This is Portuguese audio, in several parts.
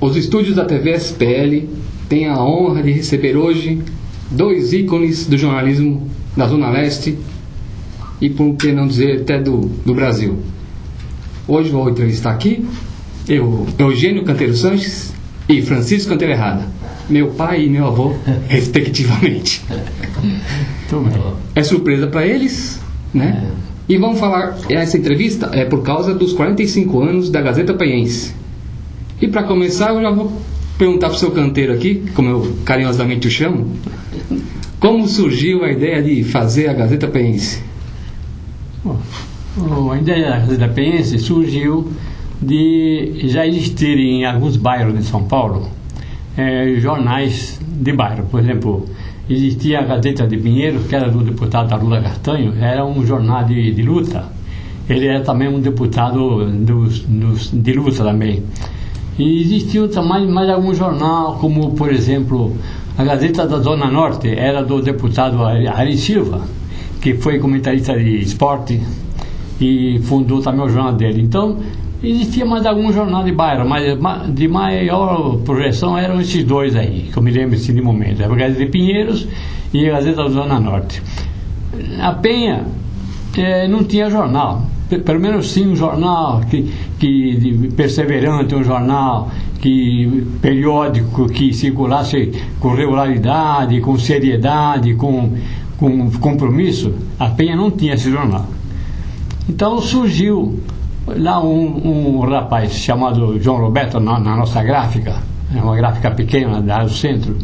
Os estúdios da TV SPL têm a honra de receber hoje dois ícones do jornalismo da Zona Leste e, por que não dizer, até do Brasil. Hoje vou entrevistar aqui eu, Eugênio Canteiro Sanches e Francisco Canteiro Errada, meu pai e meu avô, respectivamente. É surpresa para eles, né? E vamos falar, essa entrevista é por causa dos 45 anos da Gazeta Penhense. E para começar, eu já vou perguntar para o seu canteiro aqui, como eu carinhosamente o chamo, como surgiu a ideia de fazer a Gazeta Penhense? A ideia da Gazeta Penhense surgiu de já existirem em alguns bairros de São Paulo jornais de bairro. Por exemplo, existia a Gazeta de Pinheiros, que era do deputado Lula Castanho, era um jornal de luta. Ele era também um deputado de luta também. E existiam também mais algum jornal, como por exemplo a Gazeta da Zona Norte, era do deputado Ari Silva, que foi comentarista de esporte e fundou também o jornal dele. Então existia mais algum jornal de bairro, mas de maior projeção eram esses dois aí, que eu me lembro assim, de momento, a Gazeta de Pinheiros e a Gazeta da Zona Norte. A Penha não tinha jornal, pelo menos sim um jornal que perseverante, um jornal periódico, que circulasse com regularidade, com seriedade, com compromisso. A Penha não tinha esse jornal. Então surgiu lá um rapaz chamado João Roberto, na nossa gráfica, uma gráfica pequena da do centro,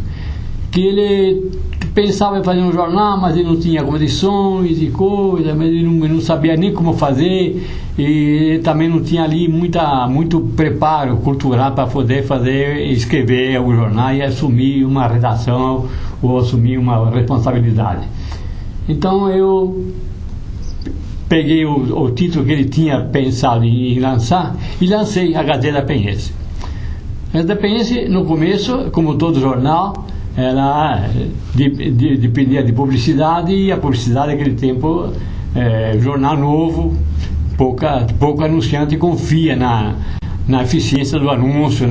que ele pensava em fazer um jornal, mas ele não tinha condições e coisas, mas ele não sabia nem como fazer, e também não tinha ali muito preparo cultural para poder escrever o jornal e assumir uma redação ou assumir uma responsabilidade. Então eu peguei o título que ele tinha pensado em lançar e lancei a Gazeta Penhense. A Gazeta Penhense, no começo, como todo jornal, ela dependia de publicidade, e a publicidade naquele tempo, jornal novo, pouco anunciante confia na eficiência do anúncio,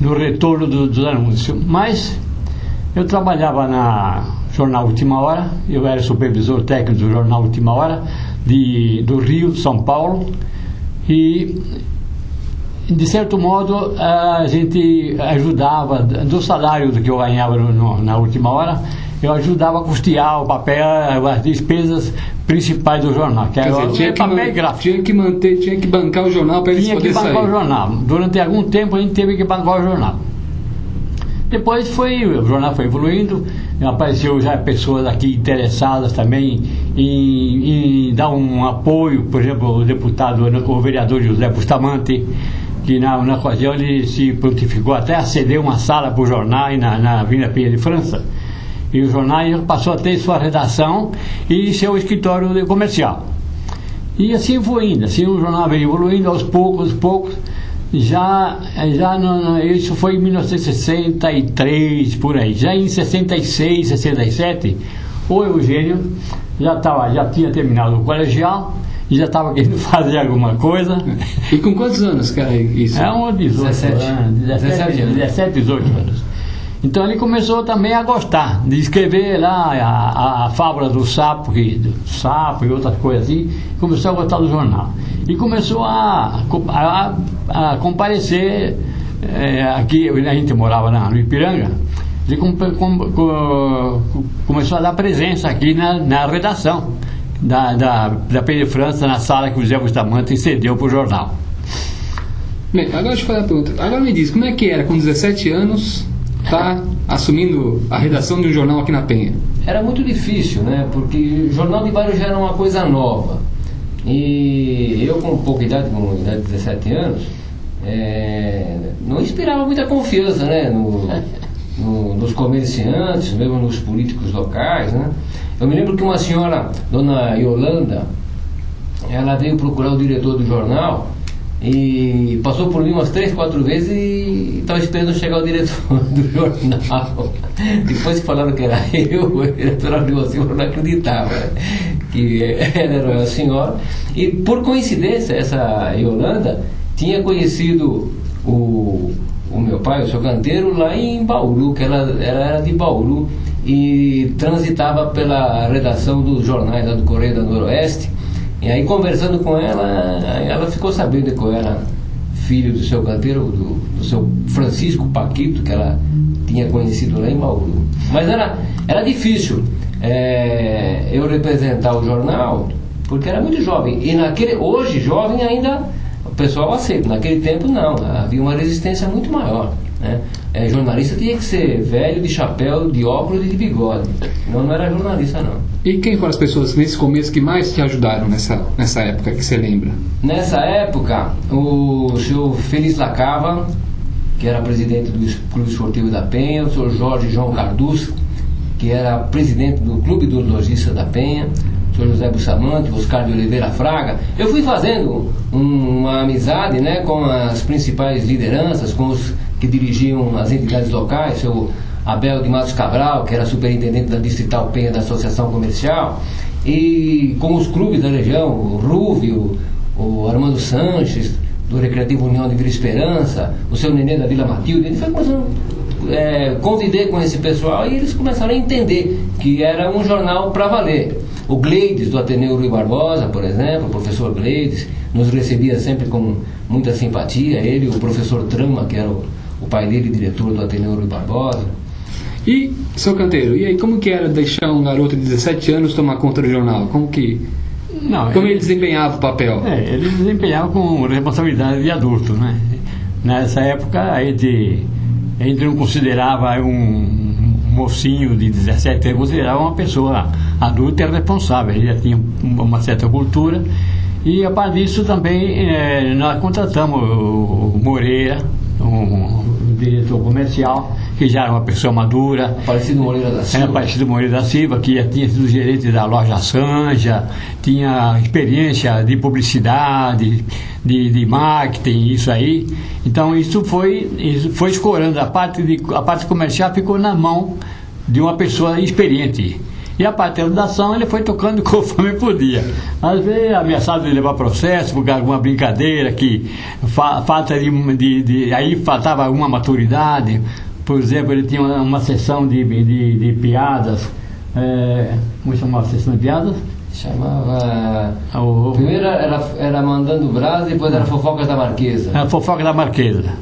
no retorno dos anúncios. Mas eu trabalhava na Jornal Última Hora, eu era supervisor técnico do Jornal Última Hora, do Rio, São Paulo, e de certo modo a gente ajudava, do salário que eu ganhava na Última Hora, eu ajudava a custear o papel, as despesas principais do jornal, que era papel e gráfico. Tinha que bancar o jornal para eles poderem sair. Tinha que bancar o jornal. Durante algum tempo a gente teve que bancar o jornal. Depois o jornal foi evoluindo, apareceu já pessoas aqui interessadas também em dar um apoio, por exemplo, o vereador José Bustamante, que na ocasião ele se prontificou até a ceder uma sala para o jornal na Avenida Penha de França, e o jornal passou a ter sua redação e seu escritório comercial. E assim foi indo, assim o jornal veio evoluindo aos poucos, isso foi em 1963, por aí. Já em 66, 67, o Eugênio já tinha terminado o colegial e já estava querendo fazer alguma coisa. E com quantos anos, cara, isso? É uns 17, 18 anos. Então ele começou também a gostar de escrever lá a fábula do sapo e outras coisas assim. Começou a gostar do jornal e começou a comparecer aqui. A gente morava no Ipiranga. Ele começou a dar presença aqui na redação da Penha de França, na sala que o José Bustamante cedeu para o jornal. Bem, agora deixa eu fazer a pergunta. Agora me diz, como é que era com 17 anos tá assumindo a redação de um jornal aqui na Penha? Era muito difícil, né? Porque o jornal de bairro já era uma coisa nova. E eu, com pouca idade, com idade de 17 anos, não inspirava muita confiança, né? Nos comerciantes, mesmo nos políticos locais, né? Eu me lembro que uma senhora, dona Yolanda, ela veio procurar o diretor do jornal e passou por mim umas 3, 4 vezes e estava esperando chegar o diretor do jornal. Depois que falaram que era eu, o diretor abriu assim, eu não acreditava que era a senhora. E por coincidência, essa Yolanda tinha conhecido o o meu pai, o seu Canteiro, lá em Bauru, que ela era de Bauru e transitava pela redação dos jornais lá do Correio da Noroeste. E aí, conversando com ela ficou sabendo que eu era filho do seu Canteiro, do seu Francisco Paquito, que ela tinha conhecido lá em Bauru. Mas era difícil eu representar o jornal, porque era muito jovem. E hoje, jovem ainda, o pessoal aceita. Naquele tempo, não. Havia uma resistência muito maior, né? Jornalista tinha que ser velho, de chapéu, de óculos e de bigode. Não era jornalista, não. E quem foram as pessoas nesse começo que mais te ajudaram nessa época que você lembra? Nessa época, o senhor Feliz Lacava, que era presidente do Clube Esportivo da Penha, o senhor Jorge João Carduz, que era presidente do Clube dos Lojistas da Penha, o senhor José Bustamante, Oscar de Oliveira Fraga. Eu fui fazendo uma amizade, né, com as principais lideranças, com os que dirigiam as entidades locais, o seu Abel de Matos Cabral, que era superintendente da Distrital Penha da Associação Comercial, e com os clubes da região, o Rúvio, o Armando Sanches, do Recreativo União de Vila Esperança, o seu Nenê da Vila Matilde. Ele foi começando, convidei com esse pessoal e eles começaram a entender que era um jornal para valer. O Gleides, do Ateneu Rui Barbosa, por exemplo, o professor Gleides, nos recebia sempre com muita simpatia. Ele, o professor Trama, que era o pai dele, diretor do Ateneu Rui Barbosa. E, seu Canteiro, e aí como que era deixar um garoto de 17 anos tomar conta do jornal? Como ele desempenhava o papel? Ele desempenhava com responsabilidade de adulto, né? Nessa época a gente não considerava um mocinho de 17 anos, considerava uma pessoa adulta e responsável. Ele já tinha uma certa cultura. E a par disso também nós contratamos o Moreira, um diretor comercial, que já era uma pessoa madura. Aparecido Moreira da Silva. Aparecido Moreira da Silva, que já tinha sido gerente da loja Sanja, tinha experiência de publicidade, de marketing, isso aí. Então isso foi escorando. A parte comercial ficou na mão de uma pessoa experiente. E a parte da redação ele foi tocando conforme podia. Às vezes ameaçado de levar processo por alguma brincadeira que aí faltava alguma maturidade. Por exemplo, ele tinha uma sessão de piadas. Como chamava a sessão de piadas? Chamava... Primeiro era Mandando Brasa, depois era Fofocas da Marquesa. Era Fofoca da Marquesa.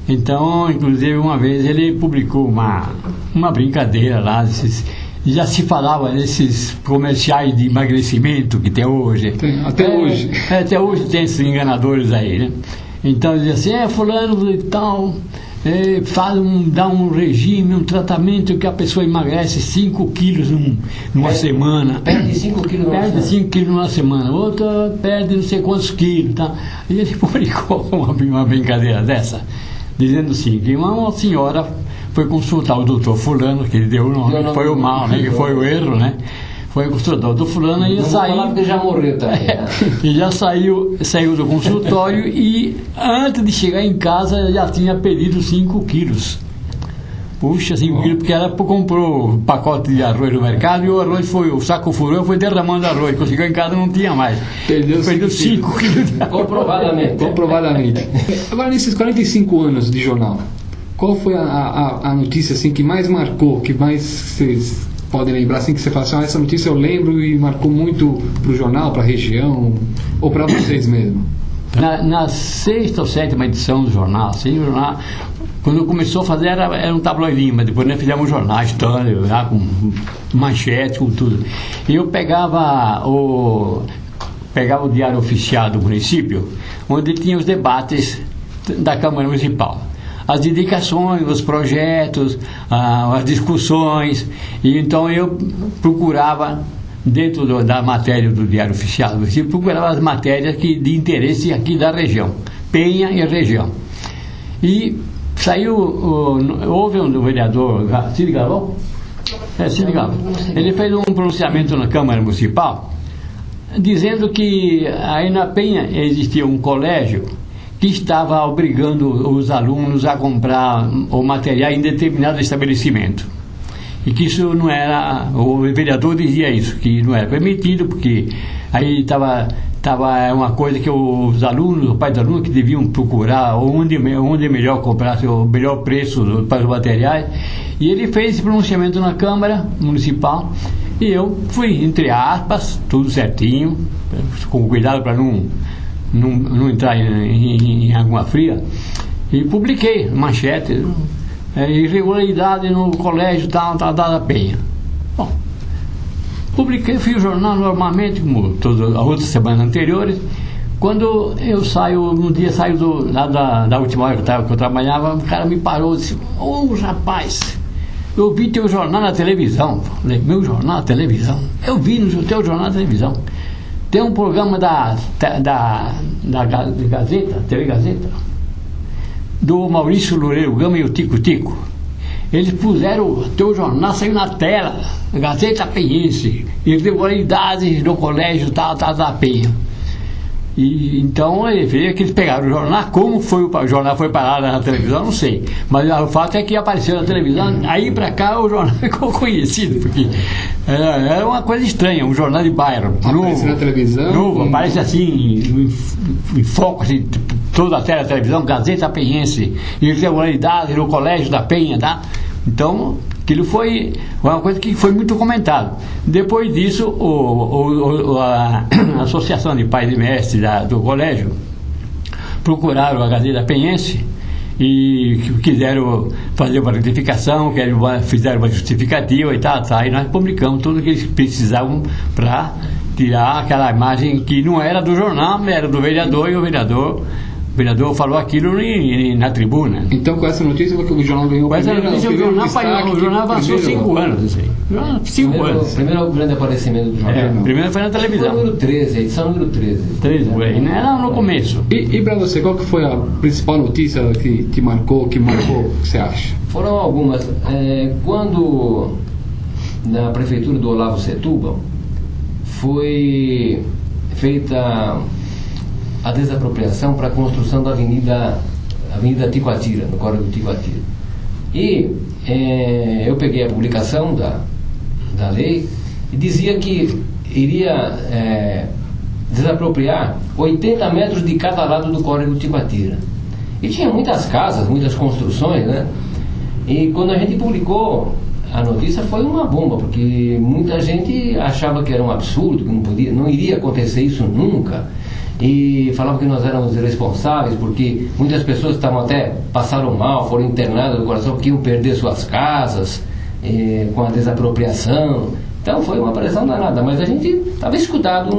Então, inclusive, uma vez ele publicou uma brincadeira lá, já se falava desses comerciais de emagrecimento que tem hoje. Até hoje. Até hoje tem esses enganadores aí, né? Então dizia assim, fulano e tal, dá um regime, um tratamento que a pessoa emagrece 5 quilos numa semana. Perde 5 quilos numa semana. Perde 5 quilos numa semana. Outra perde não sei quantos quilos, tá? E ele publicou uma brincadeira dessa, dizendo assim, que uma senhora foi consultar o doutor fulano, que ele deu o nome, que foi o mal, né, que foi o erro, né? Foi consultar o doutor fulano e já morreu também. E já saiu do consultório e antes de chegar em casa já tinha perdido 5 quilos. Puxa, 5 quilos, porque ela comprou um pacote de arroz no mercado e o saco furou, foi derramando arroz. Quando chegou em casa não tinha mais. Perdeu 5 quilos de arroz. Comprovadamente. Agora, nesses 45 anos de jornal, qual foi a notícia assim, que mais marcou, que mais vocês podem lembrar, assim, que você fala assim, essa notícia eu lembro e marcou muito para o jornal, para a região, ou para vocês mesmo? Na 6ª ou 7ª edição do jornal, assim, o jornal, quando começou a fazer era um tabloidinho, mas depois nós fizemos um jornal histórico, já com manchete, com tudo. E eu pegava o Diário Oficial do município, onde tinha os debates da Câmara Municipal. As indicações, os projetos, as discussões, e então eu procurava, dentro da matéria do Diário Oficial do município, procurava as matérias de interesse aqui da região, Penha e região. E saiu, houve um vereador, Cid Galvão? Cid Galvão. Ele fez um pronunciamento na Câmara Municipal, dizendo que aí na Penha existia um colégio que estava obrigando os alunos a comprar o material em determinado estabelecimento. E que isso não era, o vereador dizia isso, que não era permitido, porque aí tava uma coisa que os alunos, os pais dos alunos, que deviam procurar onde é melhor comprar o melhor preço para os materiais. E ele fez esse pronunciamento na Câmara Municipal e eu fui, entre aspas, tudo certinho, com cuidado para não entrar em água fria, e publiquei manchete, irregularidade no colégio tal da Penha. Bom, publiquei, fiz o jornal normalmente, como todas as outras semanas anteriores. Quando eu saio, um dia saio lá da última hora que eu trabalhava, o cara me parou e disse: ô rapaz, eu vi teu jornal na televisão. Falei: meu jornal na televisão? Eu vi no teu jornal na televisão. Tem um programa da Gazeta, TV Gazeta, do Maurício Loureiro Gama e o Tico Tico. Eles puseram o teu jornal, saiu na tela, Gazeta Penhense, irregularidades do colégio da Penha. E então ele veio que eles pegaram o jornal. Como foi o jornal foi parado na televisão, não sei, mas o fato é que apareceu na televisão. Aí pra cá o jornal ficou conhecido, porque era uma coisa estranha, um jornal de bairro apareceu na televisão, aparece assim em foco, assim, toda a tela da televisão, Gazeta Penhense, irregularidade no colégio da Penha, tá? Então aquilo foi uma coisa que foi muito comentado. Depois disso, a Associação de Pais e Mestres do colégio procuraram a Gazeta Penhense e quiseram fazer uma retificação, fizeram uma justificativa e tal, e nós publicamos tudo que eles precisavam para tirar aquela imagem que não era do jornal, era do vereador, e o vereador falou aquilo na tribuna. Então, com essa notícia, o jornal ganhou o jornal avançou 5 anos. Assim. 5 anos. Primeiro grande aparecimento do jornal. Primeiro foi na televisão. Foi número 13, a edição número 13. 13, por aí, não era no começo. E para você, qual que foi a principal notícia que marcou, o que você acha? Foram algumas. Quando, na prefeitura do Olavo Setúbal, foi feita a desapropriação para a construção da Avenida Ticoatira, no córrego do Ticoatira. E eu peguei a publicação da lei e dizia que iria desapropriar 80 metros de cada lado do córrego do Ticoatira. E tinha muitas casas, muitas construções, né? E quando a gente publicou a notícia foi uma bomba, porque muita gente achava que era um absurdo, que não iria acontecer isso nunca. E falavam que nós éramos irresponsáveis, porque muitas pessoas passaram mal, foram internadas do coração, porque iam perder suas casas com a desapropriação. Então foi uma pressão danada, mas a gente estava escudado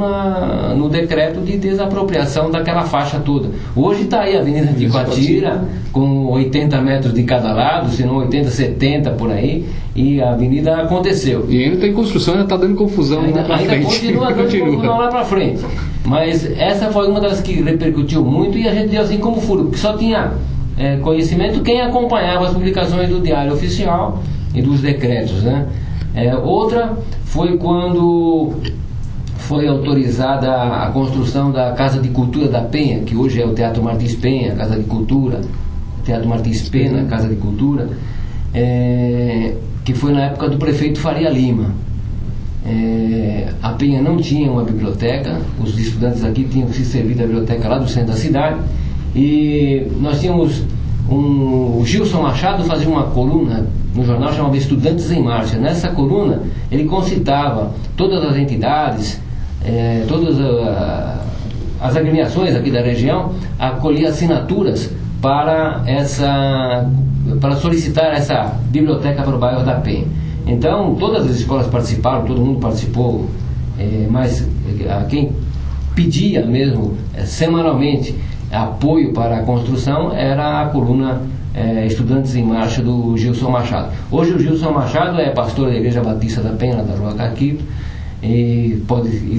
no decreto de desapropriação daquela faixa toda. Hoje está aí a Avenida Ticoatira, com 80 metros de cada lado, se não 80, 70 por aí, e a avenida aconteceu. E ainda está em construção, ainda está dando confusão lá para frente. Ainda continua dando confusão lá para frente. Mas essa foi uma das que repercutiu muito, e a gente deu assim como furo, porque só tinha conhecimento quem acompanhava as publicações do Diário Oficial e dos decretos, né? Outra foi quando foi autorizada a construção da Casa de Cultura da Penha, que hoje é o Teatro Martins Penha, Casa de Cultura, Teatro Martins Pena, Casa de Cultura, que foi na época do prefeito Faria Lima. A Penha não tinha uma biblioteca, os estudantes aqui tinham que se servir da biblioteca lá do centro da cidade, e nós tínhamos o Gilson Machado fazia uma coluna no jornal chamada Estudantes em Marcha. Nessa coluna ele concitava todas as entidades, todas as agremiações aqui da região, a colher assinaturas para solicitar essa biblioteca para o bairro da Penha. Então todas as escolas participaram, todo mundo participou, mas quem pedia mesmo semanalmente apoio para a construção era a coluna Estudantes em Marcha do Gilson Machado. Hoje o Gilson Machado é pastor da Igreja Batista da Penha, da Rua Caquito, e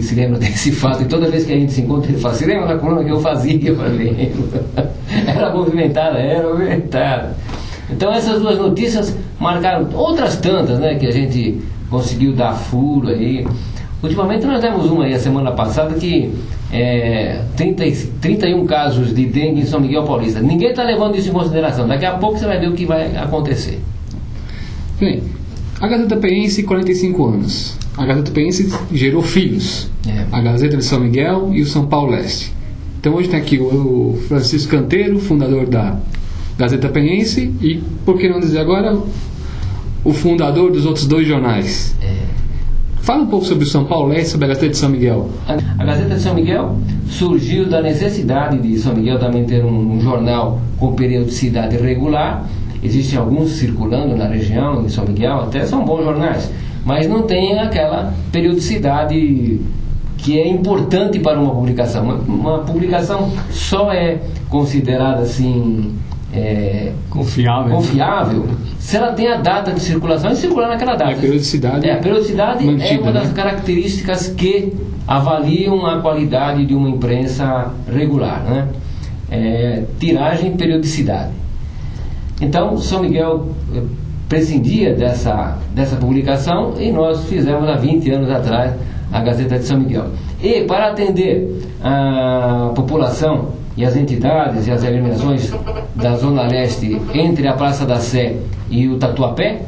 se lembra desse fato, e toda vez que a gente se encontra ele fala: se lembra da coluna que eu fazia? Eu falei, era movimentada. Então essas duas notícias marcaram outras tantas, né, que a gente conseguiu dar furo aí. Ultimamente nós demos uma aí a semana passada que 31 casos de dengue em São Miguel Paulista. Ninguém está levando isso em consideração. Daqui a pouco você vai ver o que vai acontecer. Bem, a Gazeta Penhense, 45 anos. a Gazeta Peniense gerou filhos, a Gazeta de São Miguel e o São Paulo Leste. Então hoje tem aqui o Francisco Canteiro, fundador da Gazeta Peniense, e, por que não dizer agora, o fundador dos outros dois jornais. Fala um pouco sobre o São Paulo Leste, sobre a Gazeta de São Miguel. A Gazeta de São Miguel surgiu da necessidade de São Miguel também ter um jornal com periodicidade regular. Existem alguns circulando na região, em São Miguel, até são bons jornais, mas não tem aquela periodicidade que é importante para uma publicação. Uma publicação só é considerada assim confiável se ela tem a data de circulação e circular naquela data. A periodicidade mantida, é uma das né? características que avaliam a qualidade de uma imprensa regular, né? Tiragem e periodicidade. Então, São Miguel prescindia dessa publicação e nós fizemos há 20 anos atrás a Gazeta de São Miguel. E para atender a população e as entidades e as agremiações da Zona Leste entre a Praça da Sé e o Tatuapé,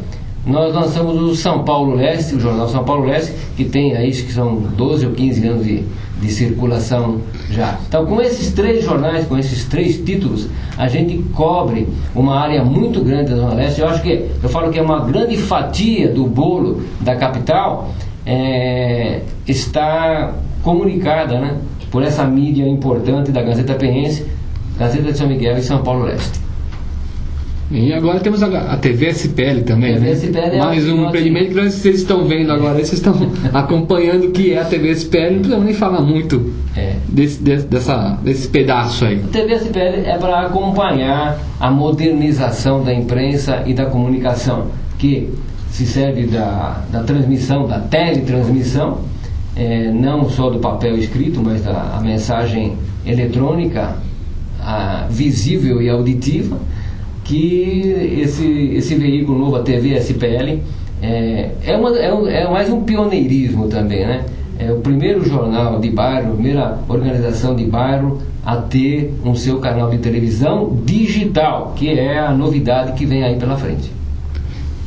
nós lançamos o São Paulo Leste, o jornal São Paulo Leste, que tem aí, que são 12 ou 15 anos de circulação já. Então, com esses 3 jornais, com esses 3 títulos, a gente cobre uma área muito grande da Zona Leste. Eu falo que é uma grande fatia do bolo da capital, está comunicada, né, por essa mídia importante da Gazeta Peniense, Gazeta de São Miguel e São Paulo Leste. E agora temos a TV SPL também, TV né? SPL Mais um empreendimento que vocês estão vendo agora, vocês estão acompanhando o que é a TV SPL, não precisamos nem falar muito desse pedaço aí. A TV SPL é para acompanhar a modernização da imprensa e da comunicação, que se serve da transmissão, da teletransmissão, não só do papel escrito, mas da mensagem eletrônica, visível e auditiva, que esse veículo novo, a TV SPL, é mais um pioneirismo também, né? É o primeiro jornal de bairro, a primeira organização de bairro a ter um seu canal de televisão digital, que é a novidade que vem aí pela frente.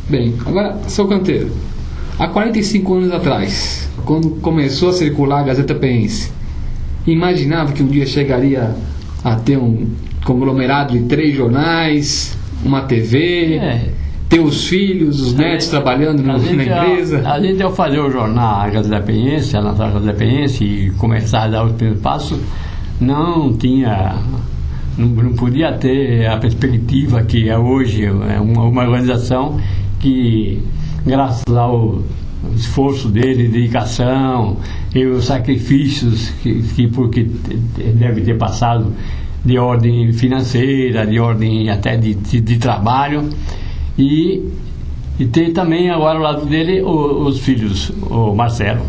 Bem, agora, seu Canteiro, há 45 anos atrás, quando começou a circular a Gazeta Peniense, imaginava que um dia chegaria a ter um conglomerado de 3 jornais, uma TV, ter os filhos, os netos trabalhando na empresa? A gente, ao fazer o jornal, a Gazeta Peniense, a nossa Gazeta Peniense, e começar a dar os primeiros passos, não podia ter a perspectiva que é hoje uma organização que, graças ao esforço dele, dedicação e os sacrifícios porque deve ter passado de ordem financeira, de ordem até de trabalho, e ter também agora ao lado dele os filhos, o Marcelo,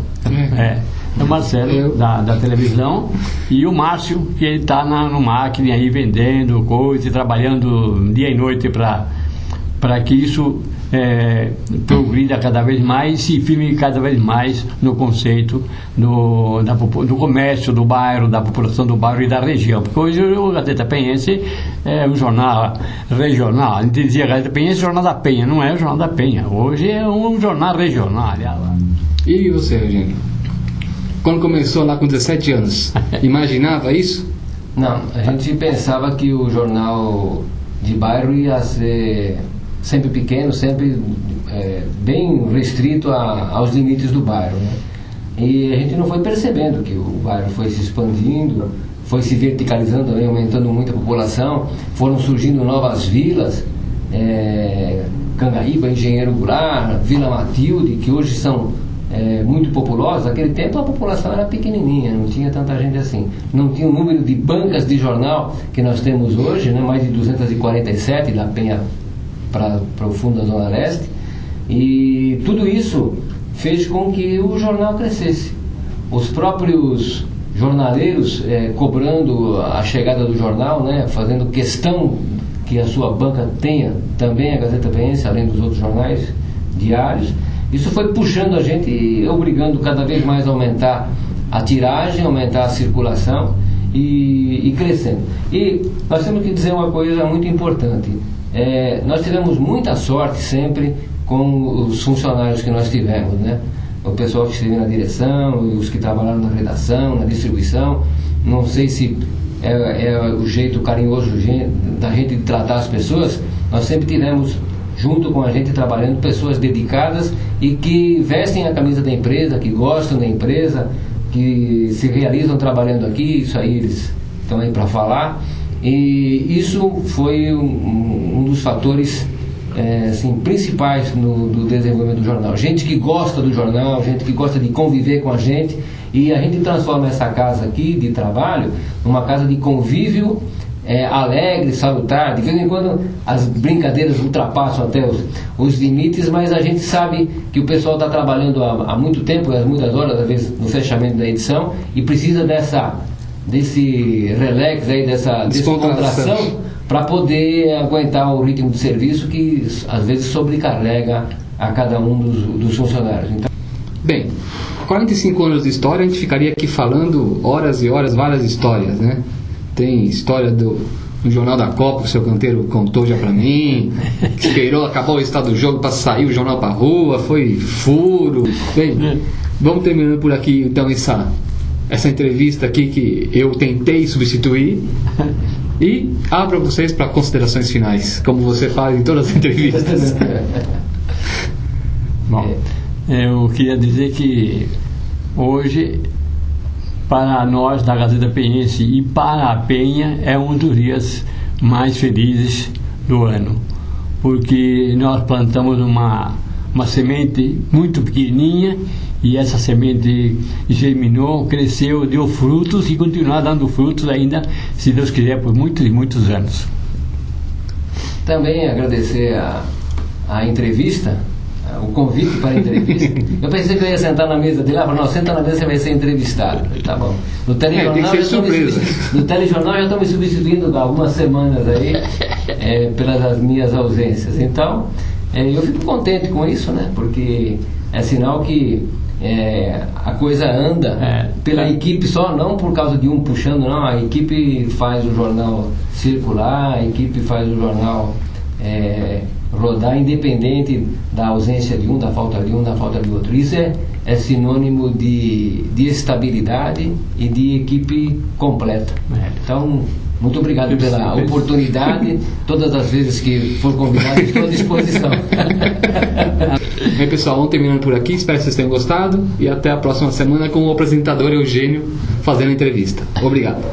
o Marcelo da televisão, e o Márcio, que ele está no marketing aí vendendo coisas, trabalhando dia e noite para que isso progrida cada vez mais, se firme cada vez mais no conceito do comércio do bairro, da população do bairro e da região. Porque hoje o Gazeta Peniense é um jornal regional. A gente dizia Gazeta Peniense, Jornal da Penha. Não é o Jornal da Penha. Hoje é um jornal regional. E você, Eugênio? Quando começou lá com 17 anos, imaginava isso? Não, a gente pensava que o jornal de bairro ia ser sempre pequeno, sempre bem restrito aos limites do bairro, né? E a gente não foi percebendo que o bairro foi se expandindo, foi se verticalizando também, aumentando muito a população, foram surgindo novas vilas, Cangaíba, Engenheiro Goulart, Vila Matilde, que hoje são muito populosas. Naquele tempo a população era pequenininha, não tinha tanta gente assim, não tinha o número de bancas de jornal que nós temos hoje, né? Mais de 247 da Penha para o fundo da Zona Leste, e tudo isso fez com que o jornal crescesse. Os próprios jornaleiros cobrando a chegada do jornal, né, fazendo questão que a sua banca tenha também a Gazeta Peniense, além dos outros jornais diários. Isso foi puxando a gente e obrigando cada vez mais a aumentar a tiragem, aumentar a circulação e crescendo. E nós temos que dizer uma coisa muito importante. Nós tivemos muita sorte sempre com os funcionários que nós tivemos, né? o pessoal que esteve na direção, os que trabalharam na redação, na distribuição. Não sei se é o jeito carinhoso da gente de tratar as pessoas. Nós sempre tivemos junto com a gente trabalhando pessoas dedicadas e que vestem a camisa da empresa, que gostam da empresa, que se realizam trabalhando aqui. Isso aí eles estão aí para falar. E isso foi um dos fatores assim, principais do desenvolvimento do jornal. Gente que gosta do jornal, gente que gosta de conviver com a gente, e a gente transforma essa casa aqui de trabalho numa casa de convívio alegre, salutar. De vez em quando as brincadeiras ultrapassam até os limites, mas a gente sabe que o pessoal está trabalhando há muito tempo, às muitas horas, às vezes no fechamento da edição, e precisa desse relax aí, dessa descontração para poder aguentar o ritmo de serviço que às vezes sobrecarrega a cada um dos funcionários. Então... Bem, 45 anos de história, a gente ficaria aqui falando horas e horas, várias histórias, né? Tem história do Jornal da Copa, que o seu canteiro contou já pra mim, que esperou, acabou o estado do jogo para sair o jornal pra rua, foi furo. Bem, vamos terminando por aqui então essa entrevista aqui que eu tentei substituir, e abro vocês para considerações finais, como você faz em todas as entrevistas. Bom, eu queria dizer que hoje, para nós da Gazeta Penhense e para a Penha, é um dos dias mais felizes do ano, porque nós plantamos uma semente muito pequenininha, e essa semente germinou, cresceu, deu frutos e continuará dando frutos ainda, se Deus quiser, por muitos e muitos anos. Também agradecer a entrevista, o convite para a entrevista. Eu pensei que eu ia sentar na mesa dele, não, senta na mesa, você vai ser entrevistado. Tá bom. No telejornal, já estou me substituindo há algumas semanas aí, pelas minhas ausências. Então, eu fico contente com isso, né? Porque é sinal que a coisa anda pela equipe só, não por causa de um puxando, não. A equipe faz o jornal circular, a equipe faz o jornal rodar, independente da ausência de um, da falta de um, da falta de outro. Isso é sinônimo de estabilidade e de equipe completa. Então, muito obrigado pela oportunidade. Todas as vezes que for convidado, estou à disposição. Bem, pessoal, vamos terminando por aqui. Espero que vocês tenham gostado, e até a próxima semana com o apresentador Eugênio fazendo a entrevista. Obrigado.